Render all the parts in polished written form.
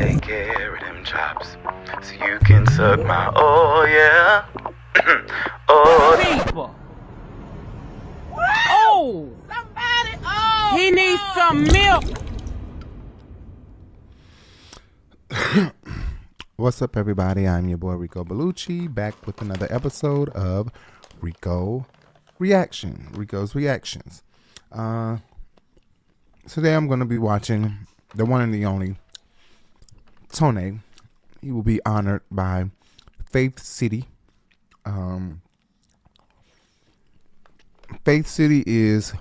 take care of them chops so you can suck my, oh yeah. Oh. People. Oh! Somebody, oh! He needs some milk. What's up, everybody? I'm your boy Rico Beleuchi, back with another episode of Rico's Reactions. Today I'm going to be watching the one and the only Tonex. He will be honored by Faith City. Faith City is,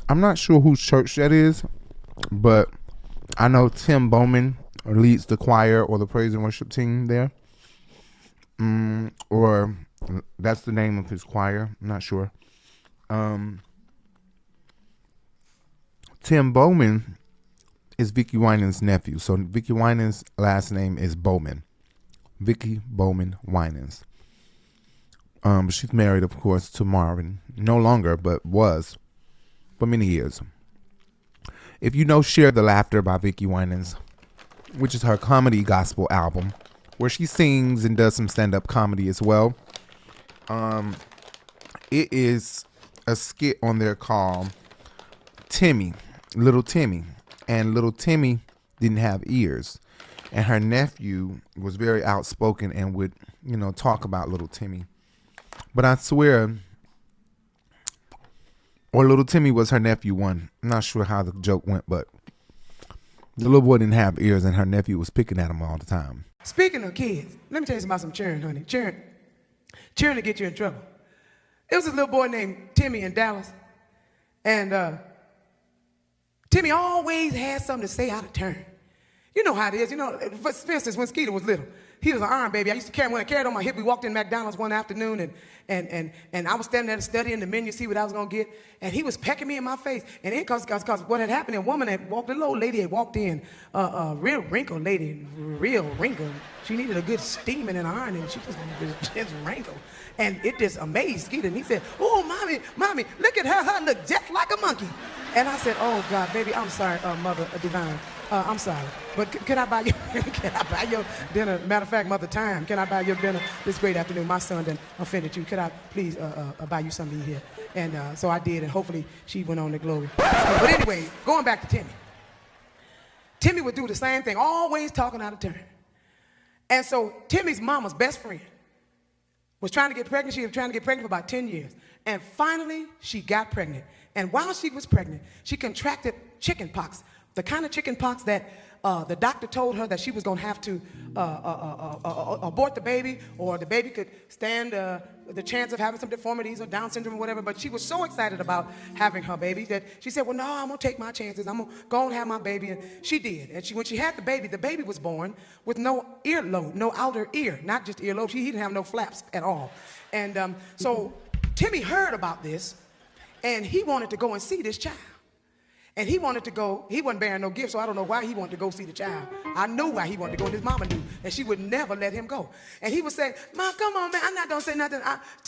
I'm not sure whose church that is, but I know Tim Bowman leads the choir or the praise and worship team there. Or that's the name of his choir. I'm not sure. Tim Bowman is Vicki Winans' nephew. So Vicki Winans' last name is Bowman. Vicki Bowman Winans. She's married, of course, to Marvin. No longer, but was for many years. If you know Share the Laughter by Vicki Winans, which is her comedy gospel album, where she sings and does some stand-up comedy as well. It is a skit on there called Timmy, Little Timmy. And little Timmy didn't have ears. And her nephew was very outspoken and would, talk about little Timmy. But I swear, or little Timmy was her nephew one. I'm not sure how the joke went, but the little boy didn't have ears and her nephew was picking at him all the time. Speaking of kids, let me tell you about some cheering, honey. Cheering to get you in trouble. There was this little boy named Timmy in Dallas. And Timmy always had something to say out of turn. You know how it is. For instance, when Skeeter was little, he was an iron baby. I used to carry him. When I carried on my hip, we walked in McDonald's one afternoon, and I was standing there studying the menu, see what I was going to get, and he was pecking me in my face. And it because what had happened, a woman had walked, a little old lady had walked in, a real wrinkled lady, real wrinkled. She needed a good steaming and ironing, and she just wrinkled. And it just amazed Skeeter, and he said, "Oh, mommy, look at her look just like a monkey." And I said, "Oh, God, baby, I'm sorry, Mother Divine. I'm sorry, but can I buy your dinner? Matter of fact, Mother Time, can I buy your dinner this great afternoon? My son done offended you. Could I please buy you something to eat here?" And so I did, and hopefully she went on to glory. But anyway, going back to Timmy. Timmy would do the same thing, always talking out of turn. And so Timmy's mama's best friend was trying to get pregnant. She was trying to get pregnant for about 10 years. And finally, she got pregnant. And while she was pregnant, she contracted chicken pox. The kind of chicken pox that the doctor told her that she was going to have to abort the baby, or the baby could stand the chance of having some deformities or Down syndrome or whatever. But she was so excited about having her baby that she said, "Well, no, I'm going to take my chances. I'm going to go and have my baby." And she did. And when she had the baby was born with no earlobe, no outer ear, not just earlobe. He didn't have no flaps at all. And so Timmy heard about this, and he wanted to go and see this child. And he wanted to go, he wasn't bearing no gift, so I don't know why he wanted to go see the child. I knew why he wanted to go, and his mama knew, and she would never let him go. And he would say, "Mom, come on, man, I'm not going to say nothing."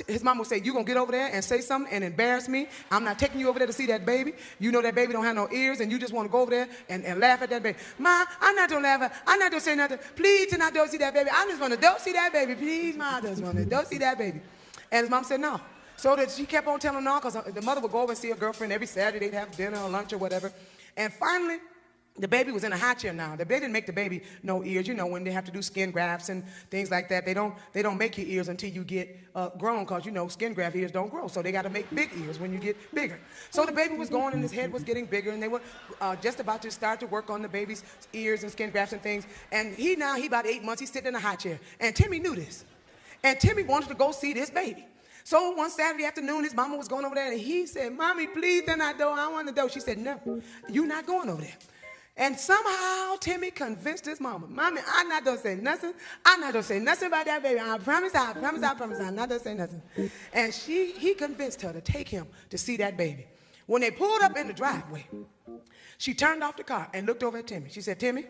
His mama would say, "You going to get over there and say something and embarrass me? I'm not taking you over there to see that baby. You know that baby don't have no ears, and you just want to go over there and laugh at that baby." "Mom, I'm not going to laugh. I'm not going to say nothing. Please, do not go see that baby. I just want to go see that baby. Please, Mom, I just want to go see that baby." And his mom said, "No." So that she kept on telling no, because the mother would go over and see her girlfriend every Saturday. They'd have dinner or lunch or whatever. And finally, the baby was in a high chair now. They didn't make the baby no ears. When they have to do skin grafts and things like that, they don't make your ears until you get grown, because, skin graft ears don't grow. So they got to make big ears when you get bigger. So the baby was going, and his head was getting bigger, and they were just about to start to work on the baby's ears and skin grafts and things. And he about 8 months, he's sitting in a high chair. And Timmy knew this. And Timmy wanted to go see this baby. So one Saturday afternoon, his mama was going over there, and he said, "Mommy, please, then I do. I want to go." She said, "No, you're not going over there." And somehow Timmy convinced his mama, "Mommy, I'm not going to say nothing. I'm not going to say nothing about that baby. I promise, I'm not going to say nothing." And he convinced her to take him to see that baby. When they pulled up in the driveway, she turned off the car and looked over at Timmy. She said, "Timmy,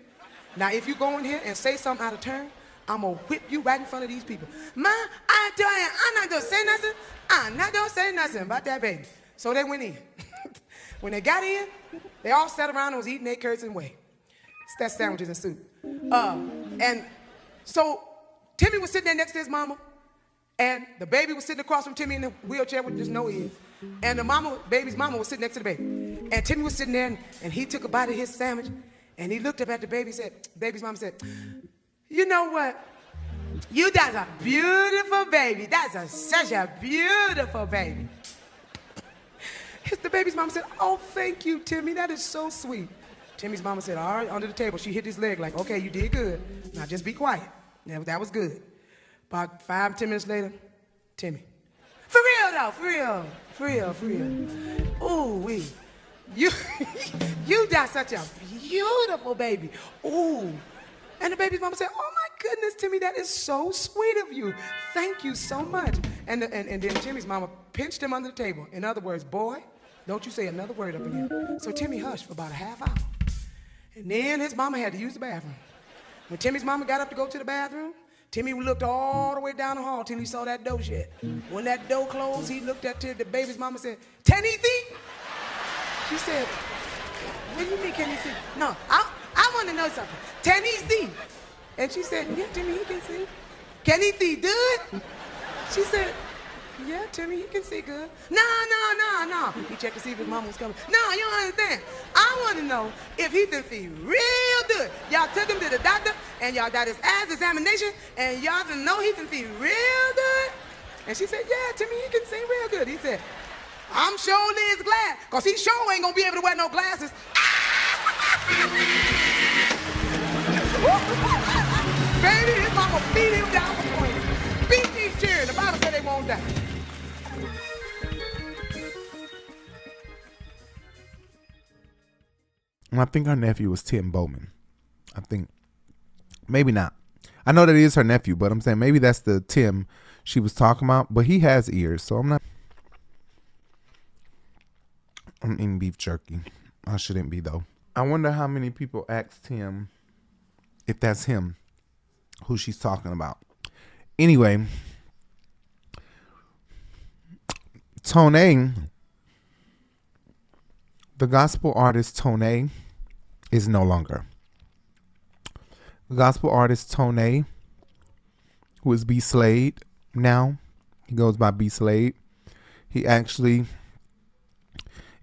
now if you go in here and say something out of turn, I'm going to whip you right in front of these people." "Ma, I'm not going to say nothing. I'm not going to say nothing about that baby." So they went in. When they got in, they all sat around and was eating their curds and whey. That's sandwiches and soup. And so Timmy was sitting there next to his mama, and the baby was sitting across from Timmy in the wheelchair with just no ears. And the baby's mama was sitting next to the baby. And Timmy was sitting there, and he took a bite of his sandwich, and he looked up at the baby, baby's mama said, you know what? That's a beautiful baby. That's such a beautiful baby. The baby's mama said, oh, thank you, Timmy. That is so sweet. Timmy's mama said, all right, under the table. She hit his leg like, okay, you did good. Now just be quiet. That was good. About 5-10 minutes later, Timmy. For real, though, for real. Ooh, you got such a beautiful baby. Ooh. And the baby's mama said, oh my goodness, Timmy, that is so sweet of you. Thank you so much. And then Timmy's mama pinched him under the table. In other words, boy, don't you say another word up again. So Timmy hushed for about a half hour. And then his mama had to use the bathroom. When Timmy's mama got up to go to the bathroom, Timmy looked all the way down the hall till he saw that door shut. When that door closed, he looked at the baby's mama and said, can he see? She said, what do you mean, can he see? No, I want to know something. Can he see? And she said, yeah, Timmy, he can see. Can he see good? She said, yeah, Timmy, he can see good. No. He checked to see if his mama was coming. No, you don't understand. I want to know if he can see real good. Y'all took him to the doctor, and y'all got his eyes examination, and y'all didn't know he can see real good? And she said, yeah, Timmy, he can see real good. He said, I'm surely is glad, because he sure ain't going to be able to wear no glasses. Baby, his mama beat him down the point. Beat these children. The Bible said they won't die. And I think her nephew was Tim Bowman. I think. Maybe not. I know that it is her nephew, but I'm saying maybe that's the Tim she was talking about. But he has ears, so I'm eating beef jerky. I shouldn't be, though. I wonder how many people asked him if that's him who she's talking about. Anyway, Toné, the gospel artist Toné, is no longer. The gospel artist Toné, who is B.Slade now, he goes by B.Slade. He actually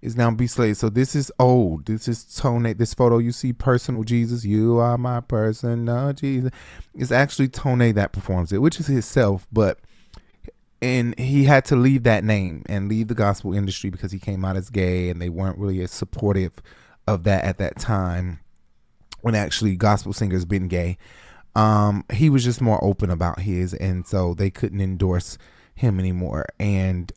is now B.Slade. So this is old. This is Toné. This photo you see, personal Jesus, you are my personal Jesus. It's actually Toné that performs it, which is himself, and he had to leave that name and leave the gospel industry because he came out as gay, and they weren't really as supportive of that at that time when actually gospel singers been gay. He was just more open about his, and so they couldn't endorse him anymore. And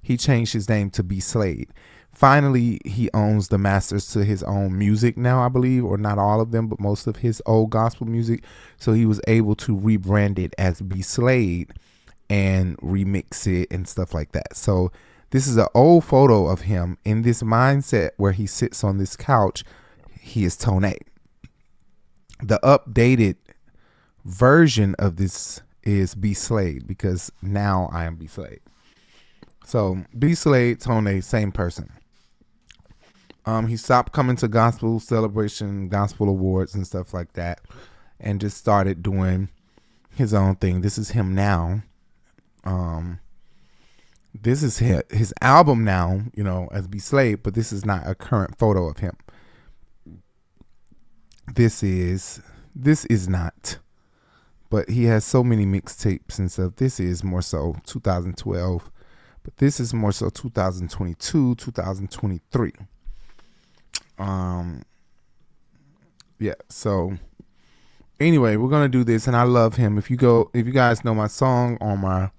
he changed his name to B.Slade. Finally, he owns the masters to his own music now, I believe, or not all of them, but most of his old gospel music. So he was able to rebrand it as B.Slade and remix it and stuff like that. So this is an old photo of him in this mindset where he sits on this couch. He is Toné. The updated version of this is B.Slade, because now I am B.Slade. So B.Slade, Toné, same person. He stopped coming to gospel celebration, gospel awards and stuff like that, and just started doing his own thing. This is him now. This is his album now, as B.Slade, but this is not a current photo of him. This is not. But he has so many mixtapes and stuff. This is more so 2012. But this is more so 2022, 2023. Yeah, so anyway, we're gonna do this, and I love him. If you guys know my song on my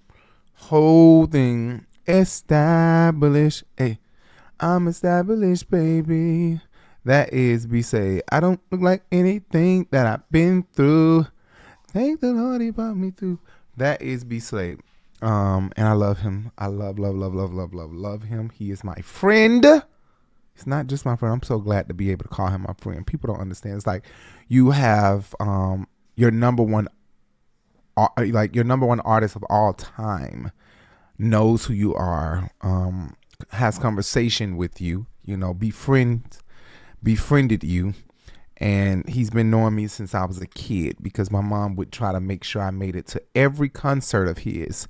whole thing, established. Hey, I'm established, baby. That is B.Slade. I don't look like anything that I've been through. Thank the Lord he brought me through. That is B.Slade. And I love him. I love him. He is my friend. He's not just my friend. I'm so glad to be able to call him my friend. People don't understand. It's like you have your number one artist of all time knows who you are, has conversation with you, befriended you, And he's been knowing me since I was a kid because my mom would try to make sure I made it to every concert of his.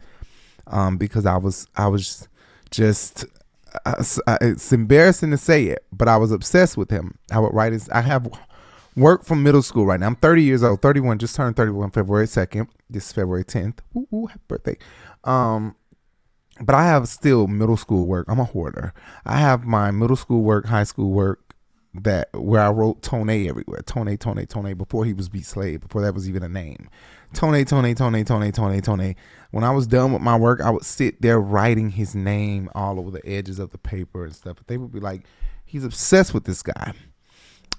Because I was just, it's embarrassing to say it, but I was obsessed with him. I would write I have work from middle school right now. I'm 30 years old, 31, just turned 31 February 2nd. This is February 10th. Ooh, happy birthday. But I have still middle school work. I'm a hoarder. I have my middle school work, high school work, where I wrote Tone everywhere. Tone before he was B.Slade, before that was even a name. Tone. When I was done with my work, I would sit there writing his name all over the edges of the paper and stuff. They would be like, he's obsessed with this guy.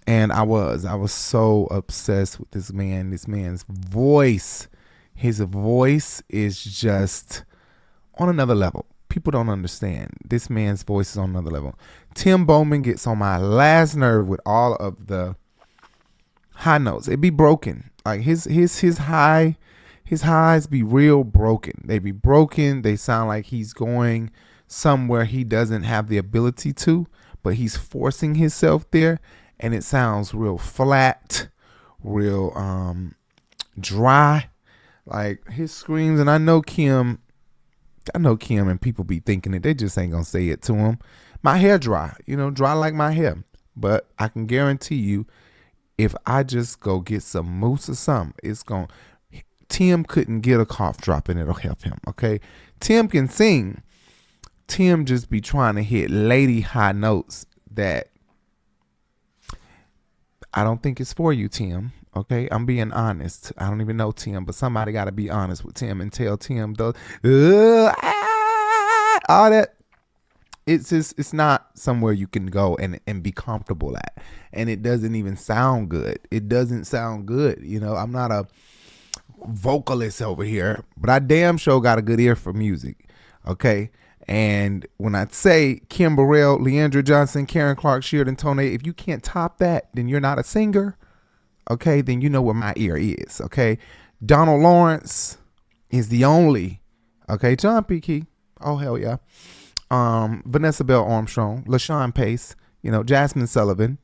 And I was so obsessed with this man's voice. His voice is just on another level. People don't understand. This man's voice is on another level. Tim Bowman gets on my last nerve with all of the high notes. It be broken. Like his highs be real broken. They be broken. They sound like he's going somewhere he doesn't have the ability to, but he's forcing himself there, and it sounds real flat, real dry. Like his screams, and I know Kim and people be thinking it. They just ain't gonna say it to him. My hair dry, dry like my hair. But I can guarantee you, if I just go get some mousse or something, Tim couldn't get a cough drop and it'll help him, okay? Tim can sing. Tim just be trying to hit lady high notes that I don't think it's for you, Tim. Okay, I'm being honest. I don't even know Tim, but somebody got to be honest with Tim and tell Tim all that. It's not somewhere you can go and be comfortable at, and it doesn't even sound good. It doesn't sound good. I'm not a vocalist over here, but I damn sure got a good ear for music. Okay, and when I say Kim Burrell, Leandra Johnson, Karen Clark, Sheard, Tone, if you can't top that, then you're not a singer. Okay, then you know where my ear is. Okay, Donald Lawrence is the only. Okay, John P. Key. Oh hell yeah. Vanessa Bell Armstrong, LaShawn Pace. Jasmine Sullivan.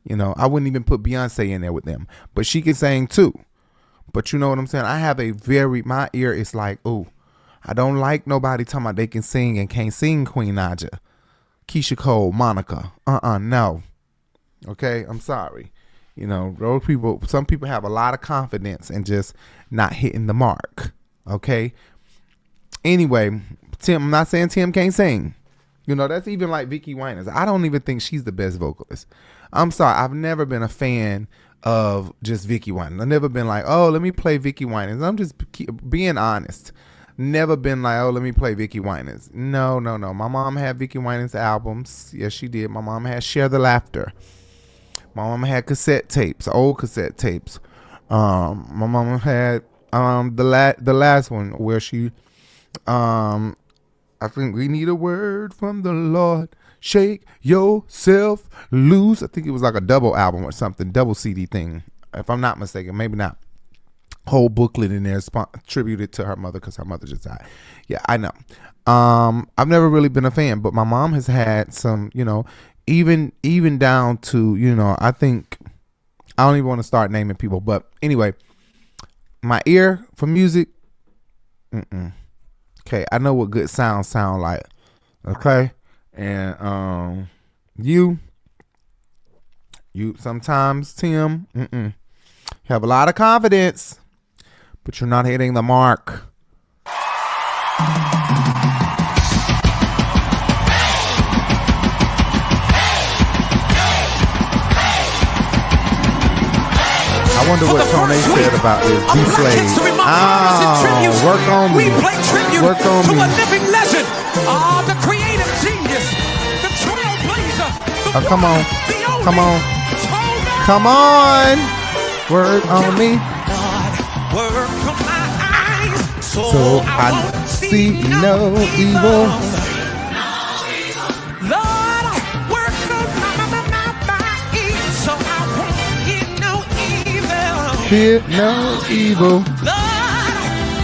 I wouldn't even put Beyonce in there with them, but she can sing too. But you know what I'm saying? I have my ear is like, ooh, I don't like nobody talking about they can sing and can't sing. Queen Naja, Keisha Cole, Monica. No. Okay, I'm sorry. Those people, some people have a lot of confidence and just not hitting the mark. Okay. Anyway, Tim, I'm not saying Tim can't sing. That's even like Vicki Winans. I don't even think she's the best vocalist. I'm sorry. I've never been a fan of just Vicki Winans. I've never been like, oh, let me play Vicki Winans. I'm just being honest. Never been like, oh, let me play Vicki Winans. No. My mom had Vicki Winans albums. Yes, she did. My mom had Share the Laughter. My mama had cassette tapes, old cassette tapes. My mama had the last one where she, I think we need a word from the Lord. Shake yourself loose. I think it was like a double album or something, double CD thing, if I'm not mistaken. Maybe not. Whole booklet in there attributed to her mother because her mother just died. Yeah, I know. I've never really been a fan, but my mom has had some, even down to, I think, I don't even want to start naming people, but anyway, my ear for music, okay, I know what good sound like, okay, and you sometimes, Tim, you have a lot of confidence, but you're not hitting the mark. I wonder what Tone said about this. B.Slade. Work on me. Work on me. A living legend. The creative genius. The trailblazer. Come on. Come on. Come on. Work on me. Work on my eyes. So I see no evil. Fear no evil, Lord,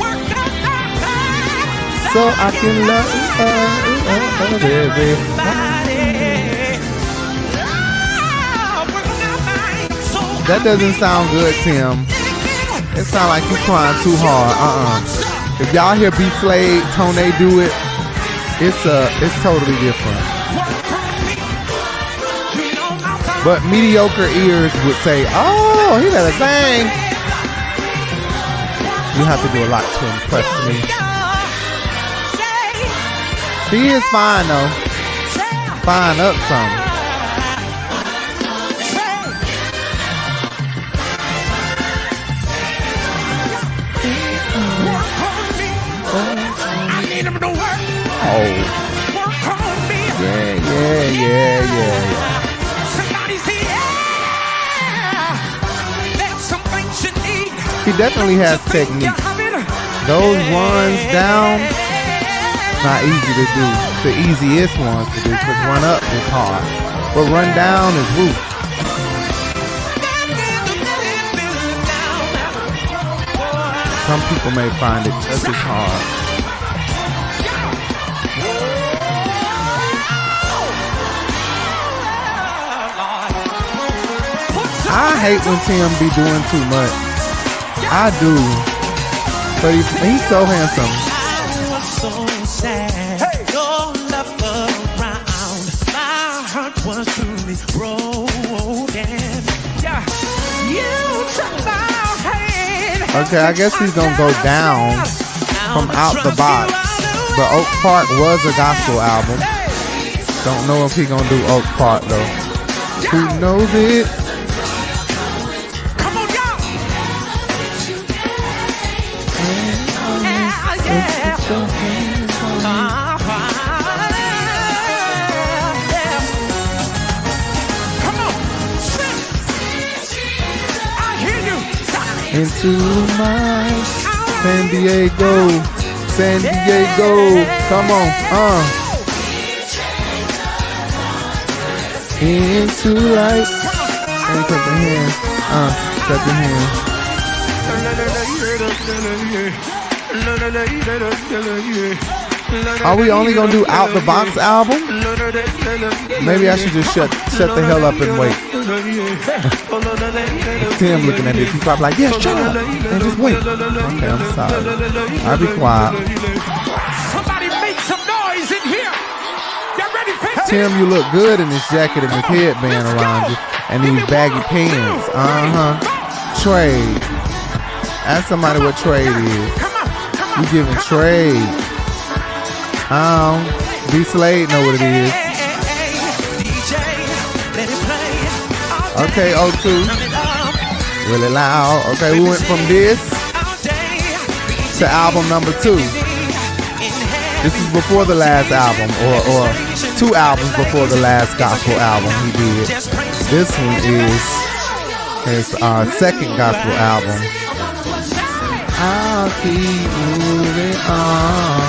work out my mind, so I can love everybody. Work out my mind, so I That doesn't sound good, Tim. It sounds like you crying too hard. If y'all hear B.Slade, Tone do it, it's totally different. But mediocre ears would say, "Oh, he better sing." You have to do a lot to impress me. He is fine though. Fine up some. Oh. Yeah. He definitely has technique. Those runs down, not easy to do. The easiest ones to do, because run up is hard. But run down is woo. Some people may find it just as hard. I hate when Tim be doing too much. I do. But he's so handsome. I was so sad. Your love around. My heart was truly broken. Yeah. You took my hand. Okay, I guess he's gonna go down from Out the Box. But Oak Park was a gospel album. Don't know if he gonna do Oak Park though. Who knows it? Into my San Diego, come on, into light, and clap your hands, clap your hands. Are we only gonna do Out the Box album? Maybe I should just shut the hell up and wait. Tim looking at this, he's probably like, "Yeah, shut up and just wait." Okay, I'm sorry. I'll be quiet. Somebody make some noise in here. You ready for it? Tim, you look good in this jacket and this headband around you, and these baggy pants. Trade. Ask somebody what trade is. You giving trade. B.Slade know what it is. Okay, O2. Really loud. Okay, we went from this to album number 2. This is before the last album, or 2 albums before the last gospel album he did. This one is his second gospel album. I'll keep moving on.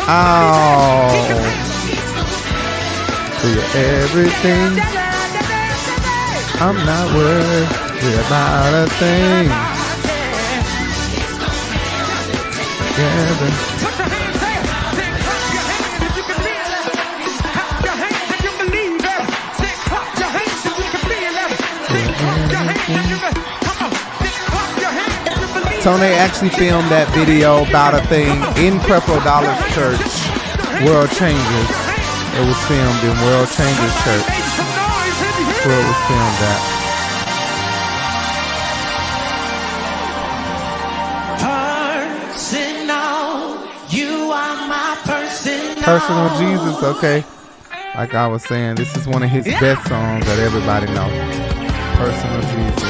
Oh, for your everything, I'm not worried about a thing. Together. Tone actually filmed that video about a thing in Creflo Dollar's church, World Changers. It was filmed in World Changers Church. That's where it was filmed at. Personal, you are my personal. Personal Jesus, okay. Like I was saying, this is one of his best songs that everybody knows. Personal Jesus.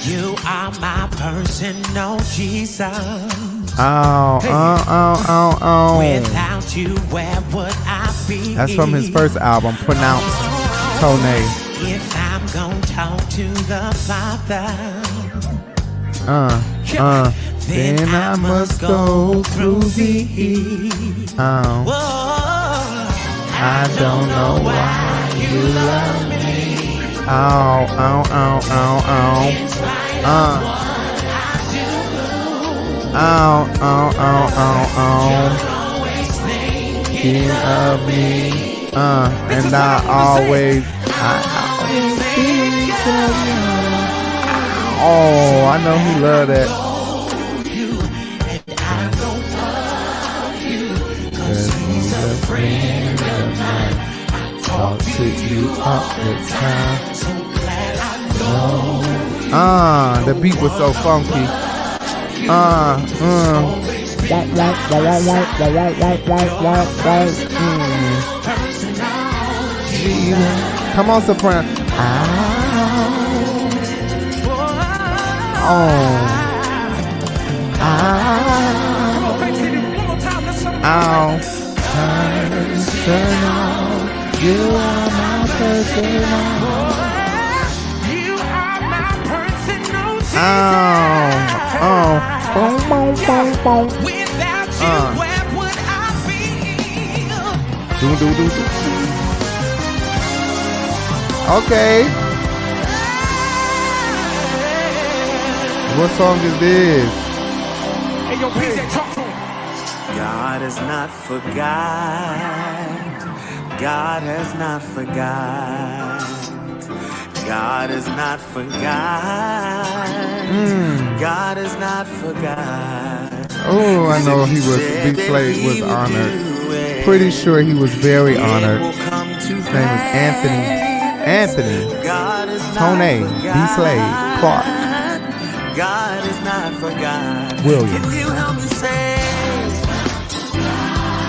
You are my personal Jesus. Oh. Without you, where would I be? That's from his first album, pronounced Tone. If I'm gonna talk to the Father, then I must go through thee. I don't know why you love me. King of me. And I always think of you. Oh, I know he love that. Talk to you all the time. The beat was so funky. Come on, soprano. You are my personal. Without you, where would I be? Okay. What song is this? Hey, yo, PJ, talk to him. God has not forgot. God has not forgot. God has not forgot. God has not forgot. Oh, I know B.Slade was honored. Pretty sure he was very honored. His name is Anthony Tonéx and B.Slade Clark. God has not forgot. Williams. Can you help me say?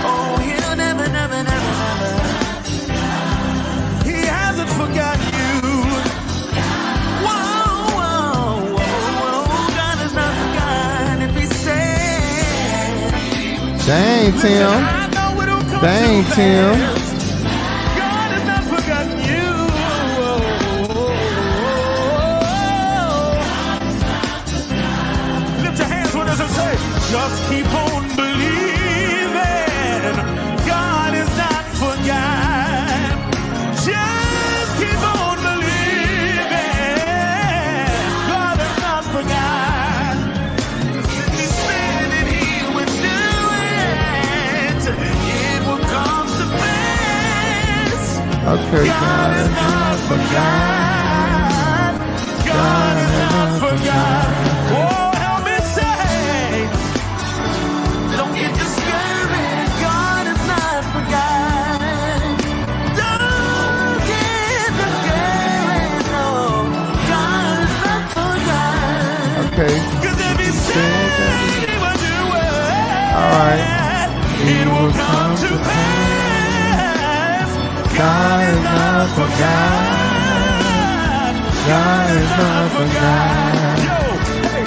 Oh, he'll never, never, never, never. He hasn't forgotten you. Whoa, whoa, whoa, whoa. God has not forgotten if he said. Dang, Tim. Dang, Tim. God has not forgotten you. Lift your hands with us and say, just keep on believing. God is not forgotten. Just keep on believing. God is not forgotten. He said that he would do it. It will come to pass. Okay, God is not forgotten. God is not forgotten. Oh, help me say, don't get discouraged. God is not forgotten. Don't get discouraged. No, God is not forgotten. Okay. 'Cause if he said he would do it, All right. it will come to pass. God is not forgotten. God is not forgotten. Yo, hey,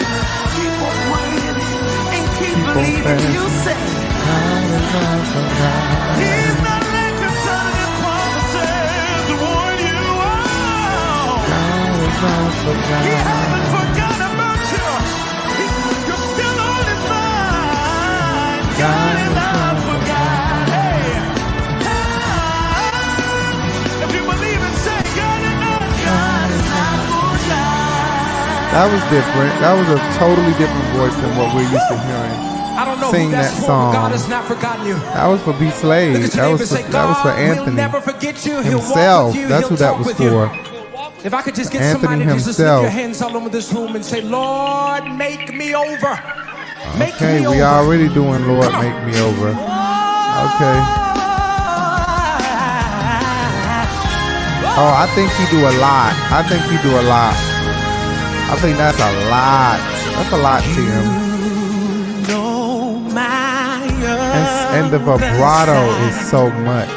keep on waiting and keep on believing. praying. You say God is not forgotten. he's not like the son of promises to warn you. Oh, God is not he forgotten. hasn't forgotten about you. You're still on his mind. God is not forgotten. Hey, if you believe it, say God is not forgotten. That was different. That was a totally different voice than what we're used to hearing. I don't know Sing who that's that for, song. but God has not forgotten you. That was for B.Slade. Look at your That neighbor was and for, say, that was for God will Anthony never forget you. He'll himself. walk with you. That's He'll who that talk was with you. for. If I could just get Anthony somebody to just lift himself. your hands all over this room and say, Lord, make me over. Make Okay, me we over. already doing Lord Make Me Over. Okay. Oh, I think he do a lot. I think he do a lot. I think that's a lot. That's a lot, Tim. And the vibrato is so much.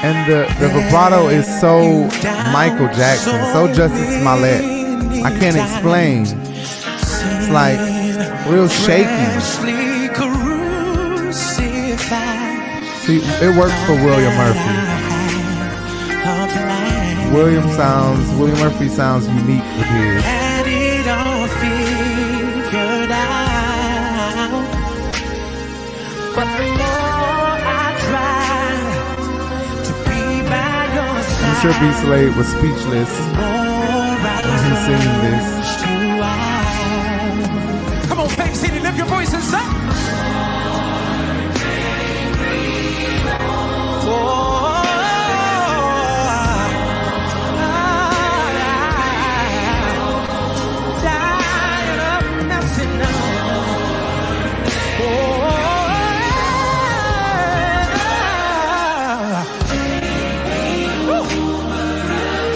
And the vibrato is so Michael Jackson, so Justin Smollett. I can't explain. It's like real shaky. See, it works for William Murphy. William Murphy sounds unique with his. I'm sure B.Slade was speechless He's singing this. Come on, Faith City, lift your voices up.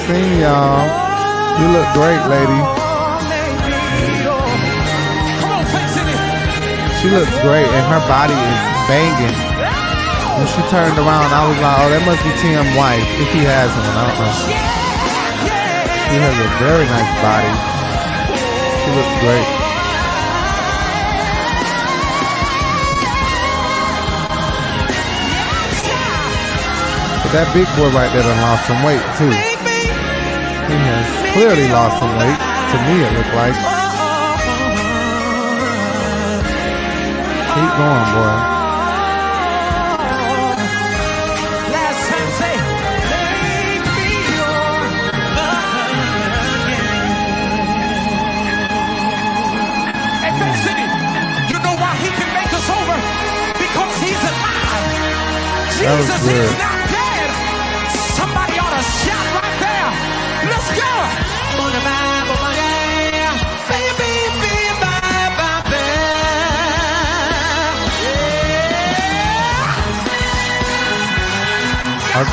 Sing, y'all. You look great, lady. Come on, Faith City. She looks great, and her body is banging. When she turned around, I was like, oh, that must be Tim's wife, if he has one. I don't know. She has a very nice body. She looks great. But that big boy right there done lost some weight, too. He has clearly lost some weight. To me, it looked like. Keep going, boy. Last time, say, make me yours again. Hey, Faith City, you know why he can make us over? Because he's alive. Jesus is not dead. Somebody ought to shout right there. Let's go.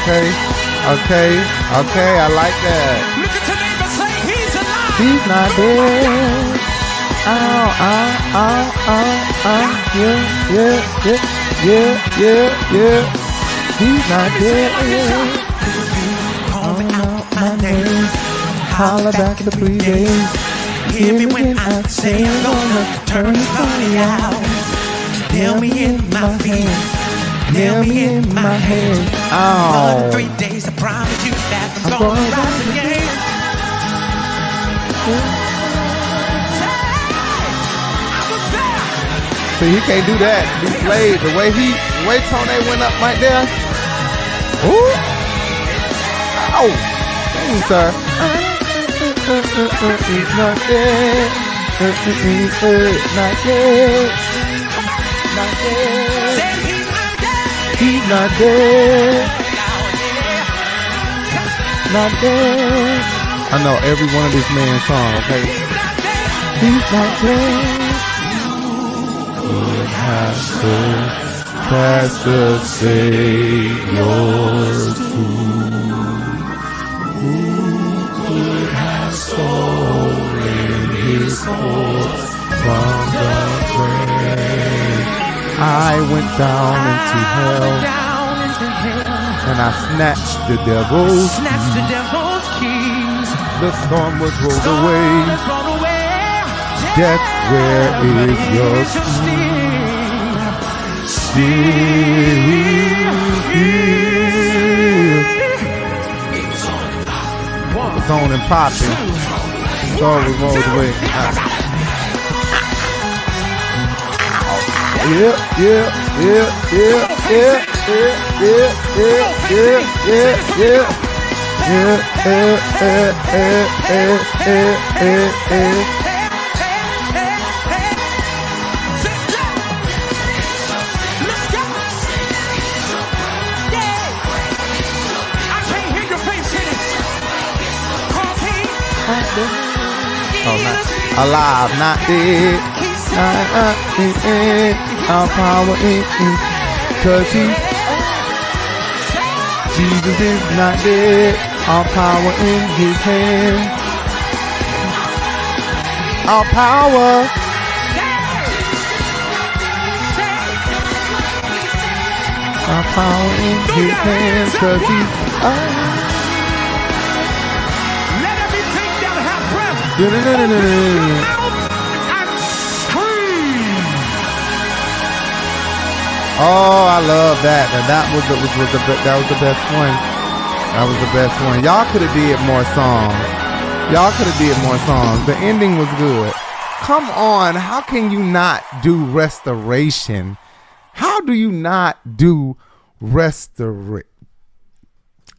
Okay, I like that. Look at your neighbor, say he's alive. He's not dead. Yeah. He's not dead. Call me out my name. Holla back the 3 days. Hear me when I say I'm gonna turn this party out. Nail me in my feet. Nail me in my head. Oh. 3 days, I promise you that I'm gonna rise again. See, he can't do that. B.Slade, the way Toné went up right there. Ooh. Ow. Thank you, sir. He's not dead. Not dead. Not dead. He's not dead. Not dead. I know every one of this man's songs, okay? He's not dead. Would have to pass the Savior's food. Who could have stolen his horse from the grave? I went down into hell, and I snatched the devil's keys. The storm was rolled away. Death, where is your It's on and popping. Storm was rolled away. Alive, not dead. Our power in him. Cause Jesus is not dead. Our power in his hand. Our power. Our power in his hands. Cause he's Let everything that have breath and scream. Oh, I love that. And that was the best one. That was the best one. Y'all could have did more songs. The ending was good. Come on, how can you not do restoration? How do you not do restoration?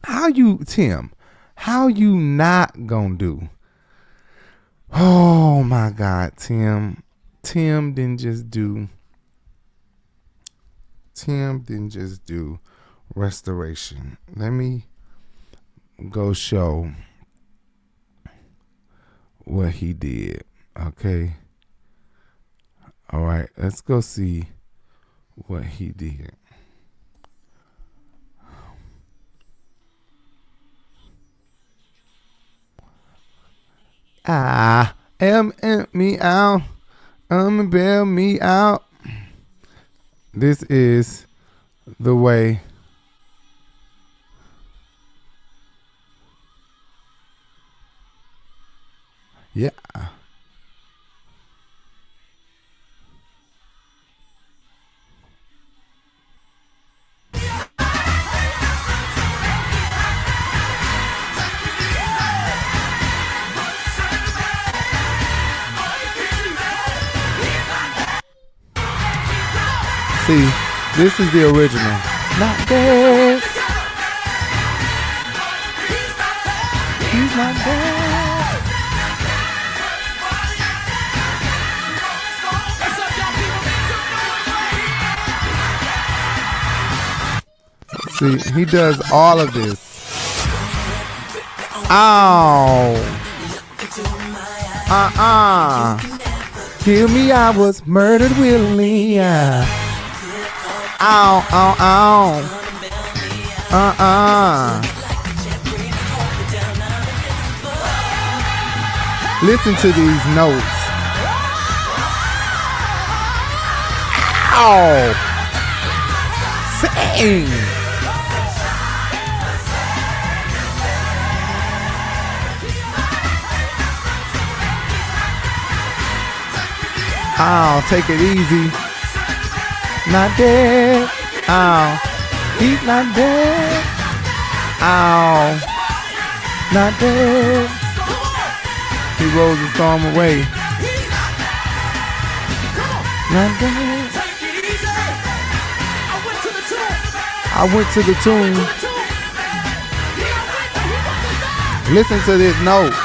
How you not gonna do Oh my God, Tim didn't just do restoration. Let me go show what he did. Okay. All right, let's go see what he did. Me out. Bail me out. This is the way. Yeah. See, this is the original. Not dead. He's not dead. See, he does all of this. Ow. Kill me, I was murdered willingly. Ow, ow, ow. Listen to these notes. Ow. Sing. Ow, take it easy. Not dead. Ow. He's not dead. Ow. Not dead. He rolls the storm away. Not dead. I went to the tomb. Listen to this note.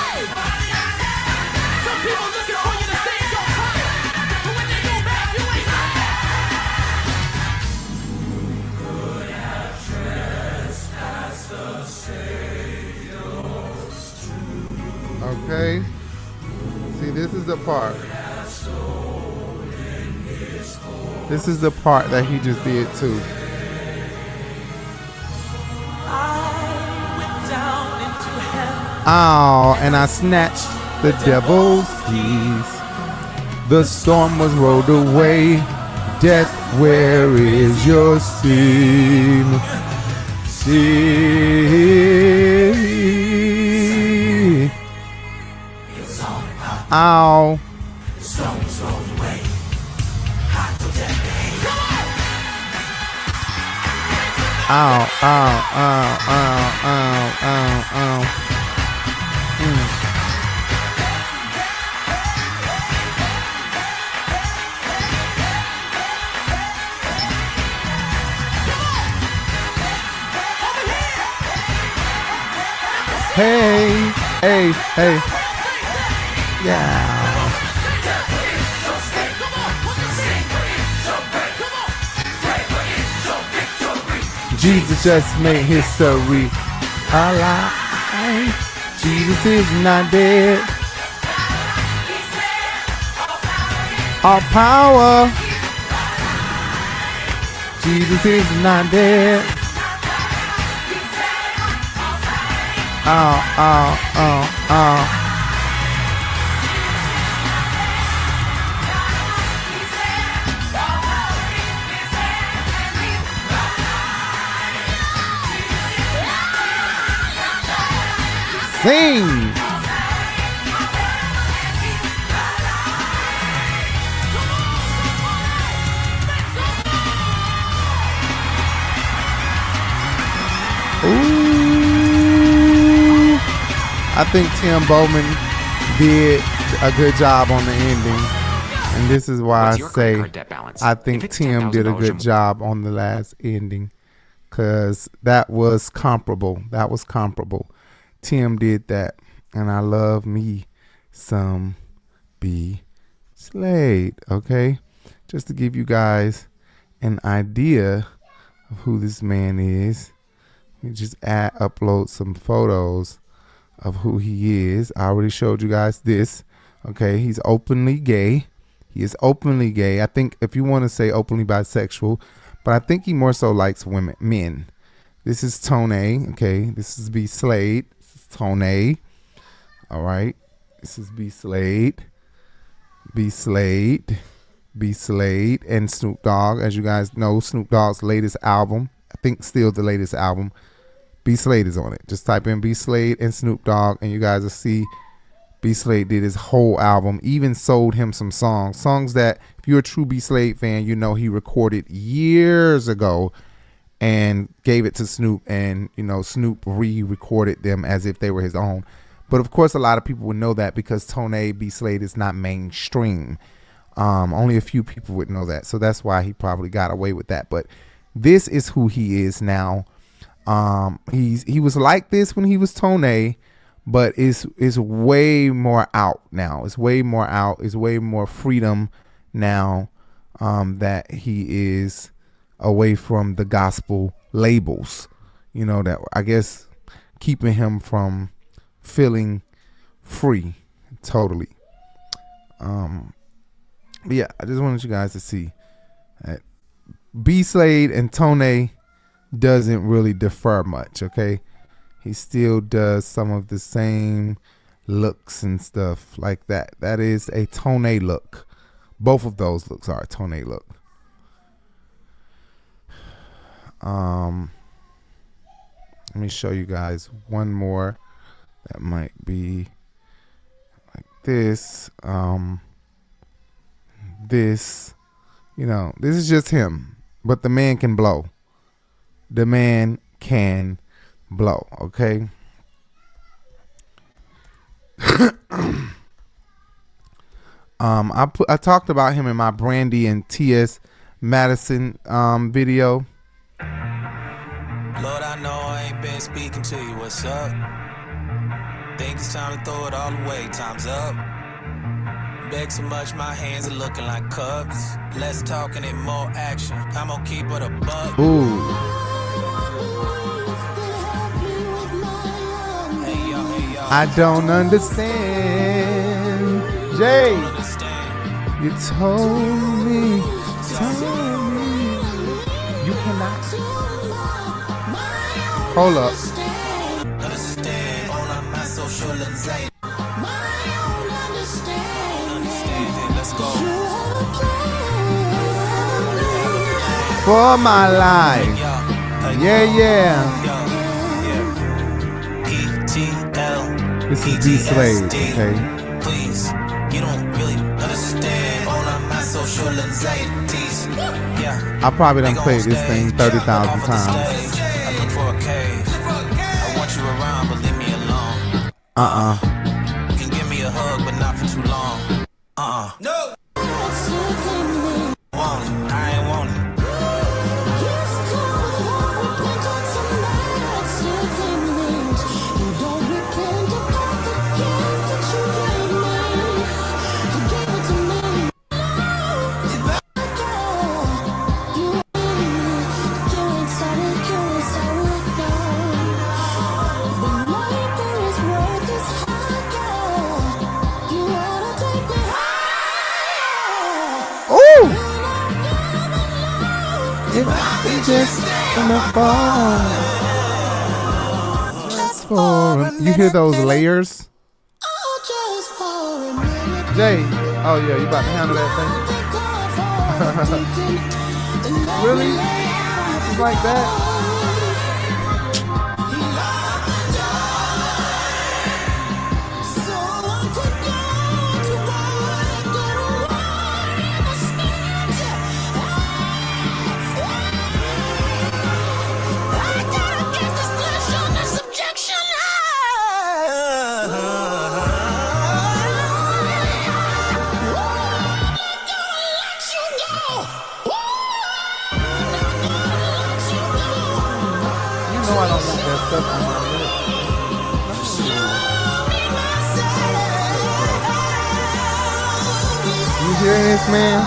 Okay. See, this is the part. This is the part that he just did too. Oh, and I snatched the devil's keys. The storm was rolled away. Death, where is your sting? See. Ow. Ow, ow, ow, ow, ow, ow, ow. Hey, hey, hey. Yeah. Jesus just made history alive. Jesus is not dead. All power. Jesus is not dead. Oh, oh, oh, oh. Sing. Ooh. I think Tim Bowman did a good job on the ending. And this is why I say I think Tim did a good job on the last ending. Because that was comparable. Tim did that. And I love me some B.Slade, okay? Just to give you guys an idea of who this man is. Let me just upload some photos of who he is. I already showed you guys this. Okay, he's openly gay. He is openly gay. I think if you want to say openly bisexual, but I think he more so likes men. This is Toné. Okay, this is B.Slade. This is Toné. All right, this is B.Slade. B.Slade, and Snoop Dogg. As you guys know, Snoop Dogg's latest album, I think still the latest album, B.Slade is on it. Just type in B.Slade and Snoop Dogg and you guys will see B.Slade did his whole album, even sold him some songs that if you're a true B.Slade fan, you know he recorded years ago and gave it to Snoop, and you know Snoop re-recorded them as if they were his own. But of course a lot of people would know that because Toné B.Slade is not mainstream. Only a few people would know that, so that's why he probably got away with that. But this is who he is now. He was like this when he was Toné, but is way more out now. It's way more out. It's way more freedom now that he is away from the gospel labels. You know, that I guess keeping him from feeling free totally. But yeah, I just wanted you guys to see that B.Slade and Toné doesn't really differ much, okay? He still does some of the same looks and stuff like that. That is a Toné look. Both of those looks are a Toné look. Let me show you guys one more that might be like this. This, you know, this is just him, but the man can blow. The man can blow, okay? I talked about him in my Brandy and T.S. Madison video. Lord, I know I ain't been speaking to you. What's up? Think it's time to throw it all away. Time's up. Beg so much, my hands are looking like cups. Less talking and more action. I'm gonna keep it a buck. Ooh. Hey, yo, I don't understand. Jay, you told me. You cannot. Hold up. Understand all of my social anxiety. Let's go. For my life. Yeah. ETL. This is B.Slade, okay? Please, you don't really understand all of my social anxieties. Yeah. I probably done played this thing 30,000 times. I look for a cave. I want you around, but leave me alone. You can give me a hug, but not for too long. No. Want it. I ain't want it. Just gonna fall. Just for you hear those layers? Jay, oh yeah, you about to handle that thing? Really? It's like that? I don't want that stuff on my lip. hear this, man?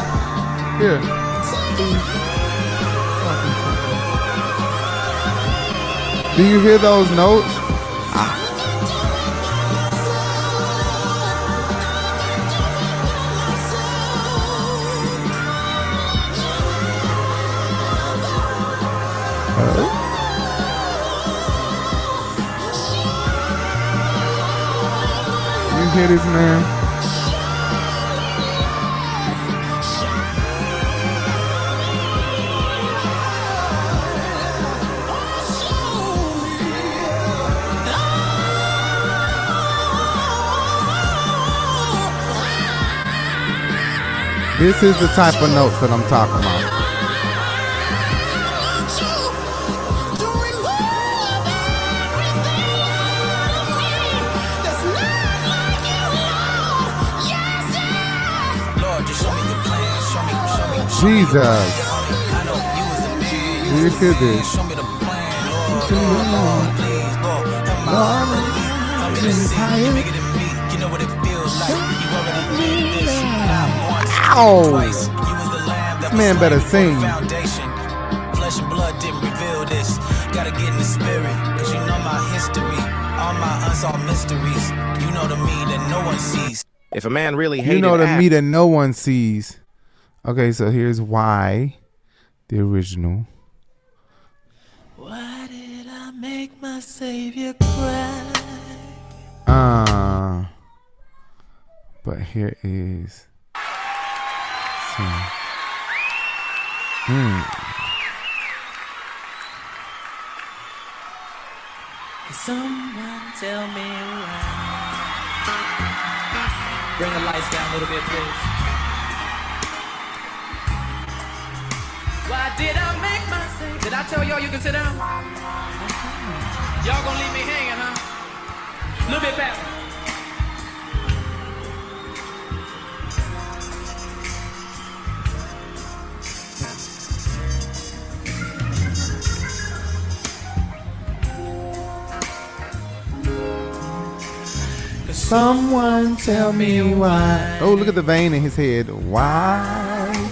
Here. Do you hear those notes? You hear this, man? This is the type of notes that I'm talking about. Jesus. You hear this? Ow! This man better sing. Flesh and blood didn't reveal this. Gotta get in the spirit, cause you know my history. All my unsolved mysteries. You know the me that no one sees. If a man really hated You know the me that no one sees. Okay, so here's why the original. Why did I make my savior cry? But here is some. Someone tell me why. Bring the lights down a little bit, please. Why did I make my savior? Did I tell y'all you can sit down? Y'all gonna leave me hanging, huh? A little bit faster. Someone tell me why. Oh, look at the vein in his head. Why?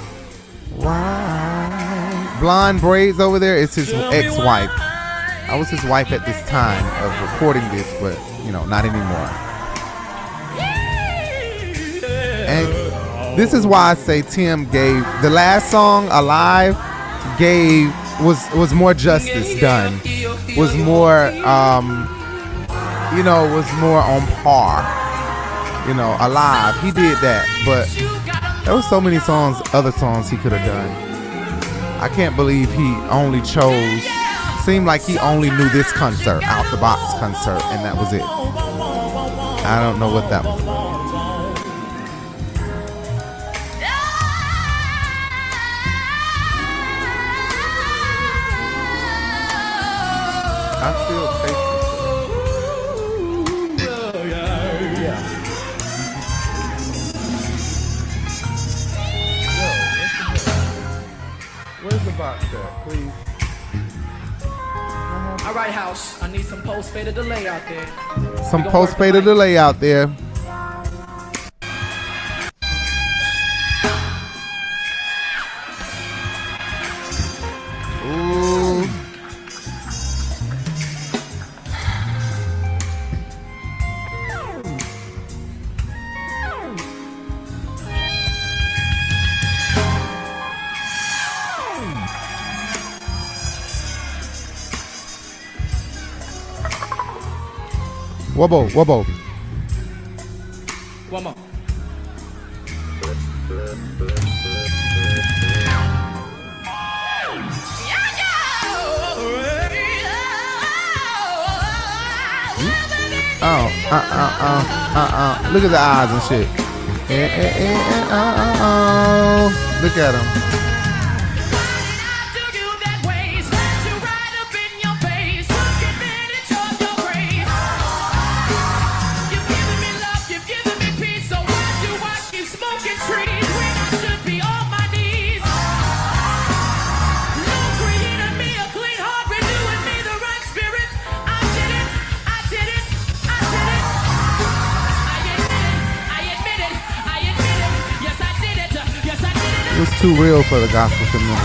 Blonde braids over there. It's his ex-wife. I was his wife at this time of recording this, but you know, not anymore. And this is why I say Tim gave the last song, Alive, was more justice done. Was more you know, was more on par. You know, Alive, he did that, but there was so many songs, other songs he could have done. I can't believe he only chose, seemed like he only knew this concert, Out the Box concert, and that was it. I don't know what that was. I still taste it. Where's the box at, please? All right, house. I need some post-fader delay out there. Some post-fader delay out there. Ooh. Wobble, wobble. One more. Look at the eyes and shit. Look at him. I admit it. Yes, I did it. It was too real for the gospel community.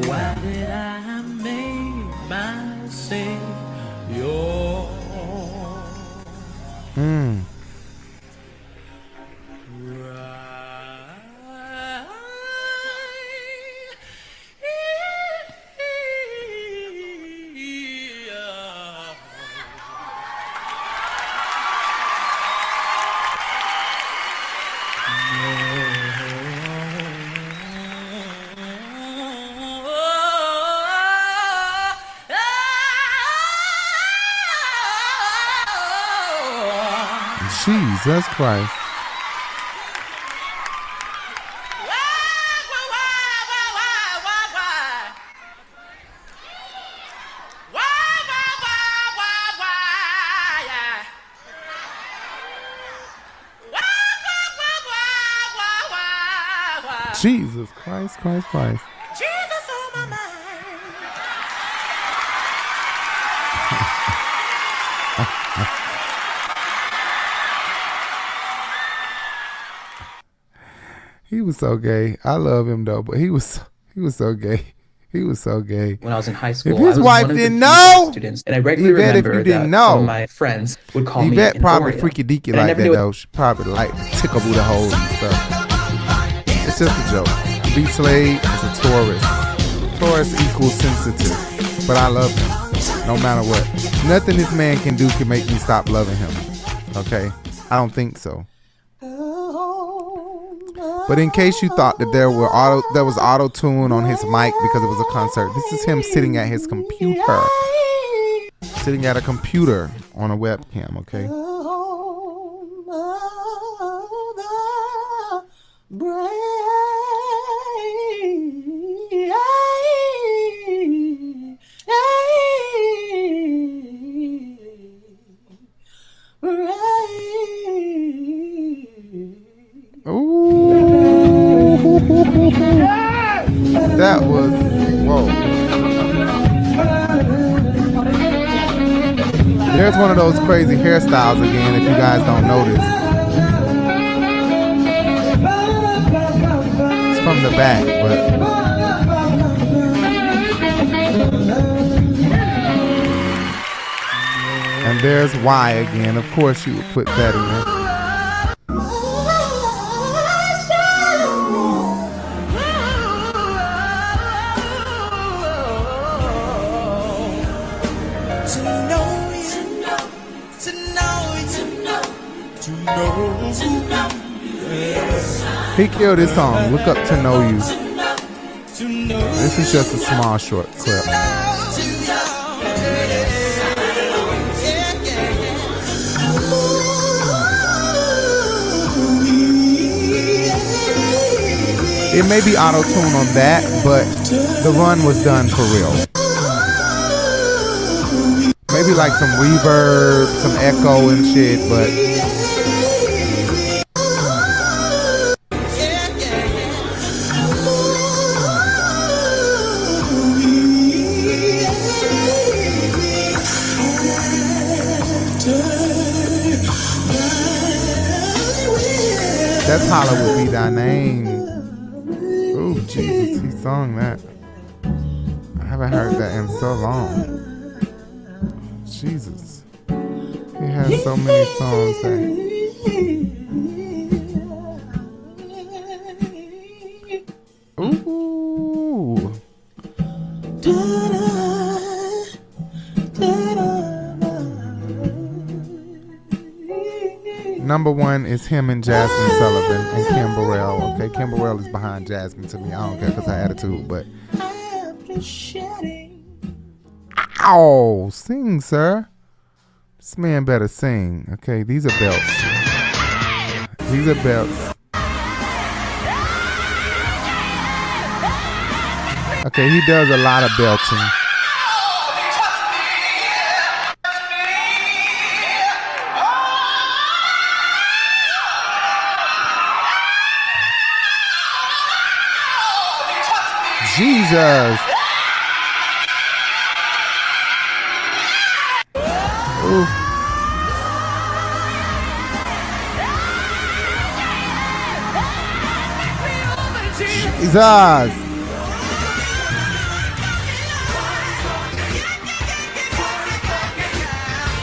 Why did I make myself your Jesus Christ. Jesus Christ, Christ. Jesus on my mind. He was so gay. I love him though, but he was so gay. He was so gay. When I was in high school, If his I was wife one of the didn't few know, black students, and I regularly Yvette, if remember you didn't that know, some of my friends would call me Yvette an probably Oreo. freaky deaky And I like never that knew though. She probably like tickle the holes and stuff. It's just a joke. B.Slade is a Taurus. Taurus equals sensitive, but I love him no matter what. Nothing this man can do can make me stop loving him. Okay, I don't think so. But in case you thought that there was auto tune on his mic because it was a concert, this is him sitting at his computer, sitting at a computer on a webcam. Okay. Ooh, that was whoa. There's one of those crazy hairstyles again. If you guys don't notice, it's from the back, but and there's Y again. Of course, you would put that in there. He killed his song. Look up To Know You. This is just a small short clip. It may be auto-tune on that, but the run was done for real. Maybe like some reverb, some echo and shit, but that's Hollywood Be Thy Name. Oh, Jesus, he sung that. I haven't heard that in so long. Jesus. He has so many songs that... Ooh. Number one is him and Jasmine Sullivan and Kim Burrell. Okay, Kim Burrell is behind Jasmine to me. I don't care because her attitude, but... Ow! Sing, sir. This man better sing. Okay, these are belts. These are belts. Okay, he does a lot of belting. Jesus. Ooh. Jesus.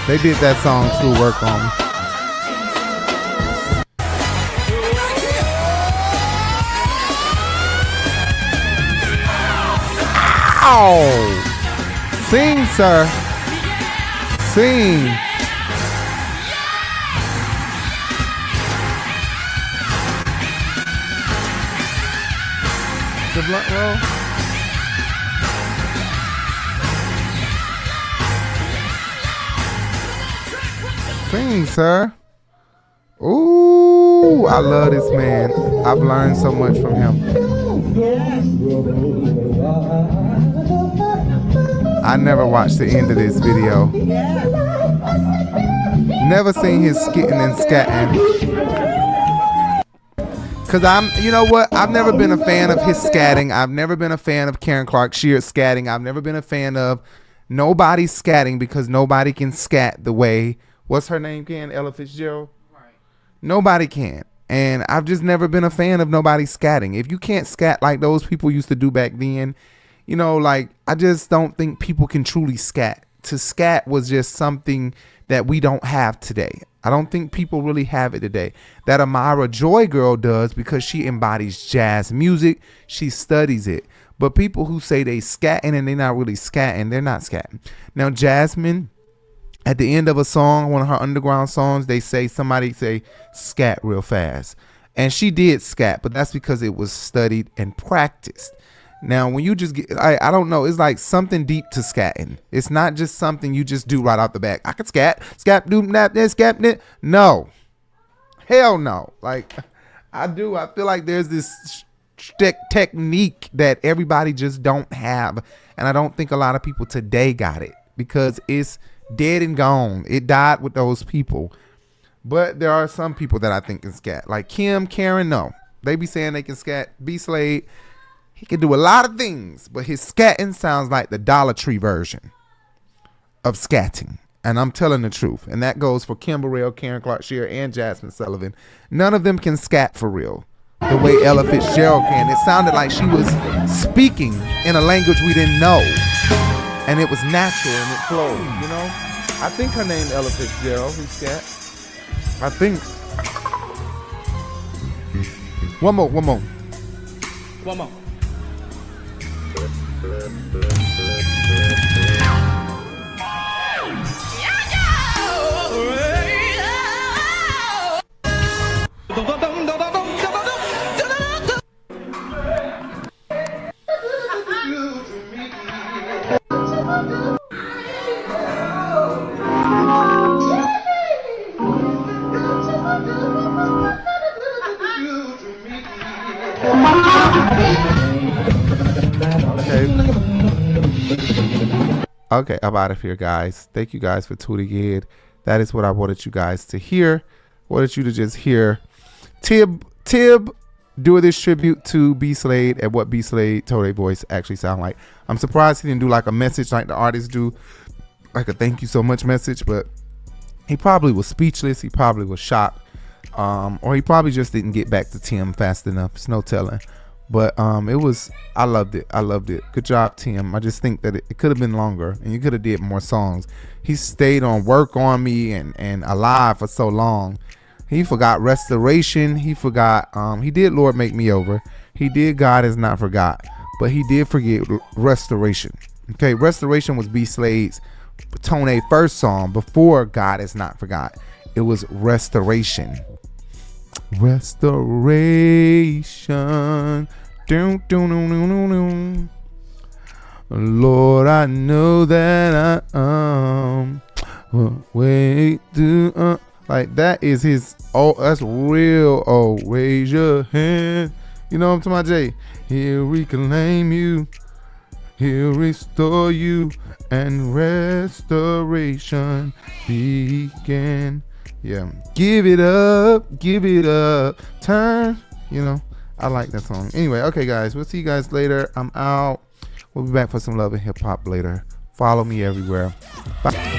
They did that song too, Work On Me. Ow! Sing, sir. Sing. The blunt roll. Sing, sir. Ooh, I love this man. I've learned so much from him. I never watched the end of this video. Never seen his skitting and scatting. Cause you know what? I've never been a fan of his scatting. I've never been a fan of Karen Clark Sheard's scatting. I've never been a fan of nobody's scatting because nobody can scat the way, what's her name again? Ella Fitzgerald? Right. Nobody can. And I've just never been a fan of nobody scatting. If you can't scat like those people used to do back then, you know, like, I just don't think people can truly scat. To scat was just something that we don't have today. I don't think people really have it today. That Amara Joy girl does because she embodies jazz music. She studies it. But people who say they scatting and they're not really scatting, they're not scatting. Now, Jasmine, at the end of a song, one of her underground songs, somebody say scat real fast. And she did scat, but that's because it was studied and practiced. Now, when you just get, I don't know, it's like something deep to scatting. It's not just something you just do right off the back. I could scat, do nap, scat, no. Hell no. Like, I feel like there's this technique that everybody just don't have. And I don't think a lot of people today got it because it's dead and gone. It died with those people. But there are some people that I think can scat. Like Karen, no. They be saying they can scat. B.Slade, he can do a lot of things, but his scatting sounds like the Dollar Tree version of scatting. And I'm telling the truth. And that goes for Kim Burrell, Karen Clark Sheard, and Jasmine Sullivan. None of them can scat for real the way Ella Fitzgerald can. It sounded like she was speaking in a language we didn't know. And it was natural and it flowed, you know? I think her name Ella Fitzgerald, who scat. I think. One more. Okay, I'm out of here, guys. Thank you guys for tuning in. That is what I wanted you guys to hear. Wanted you to just hear Tib doing this tribute to B.Slade and what B.Slade Tonex voice actually sound like. I'm surprised he didn't do like a message like the artists do, like a thank you so much message, but he probably was speechless. He probably was shocked, or he probably just didn't get back to Tim fast enough. It's no telling. But I loved it. Good job, Tim. I just think that it could have been longer and you could have did more songs. He stayed on Work On Me and Alive for so long. He forgot Restoration. He forgot, he did Lord Make Me Over. He did God Is Not Forgot, but he did forget Restoration. Okay, Restoration was B.Slade's Tonex first song before God Is Not Forgot. It was Restoration. Lord, I know that I wait to like that is his. Oh, that's real. Oh, raise your hand. You know what I'm talking about, Jay? He'll reclaim you. He'll restore you, and restoration began. Yeah, give it up, turn. You know, I like that song. Anyway, okay, guys, we'll see you guys later. I'm out. We'll be back for some love and hip hop later. Follow me everywhere. Bye.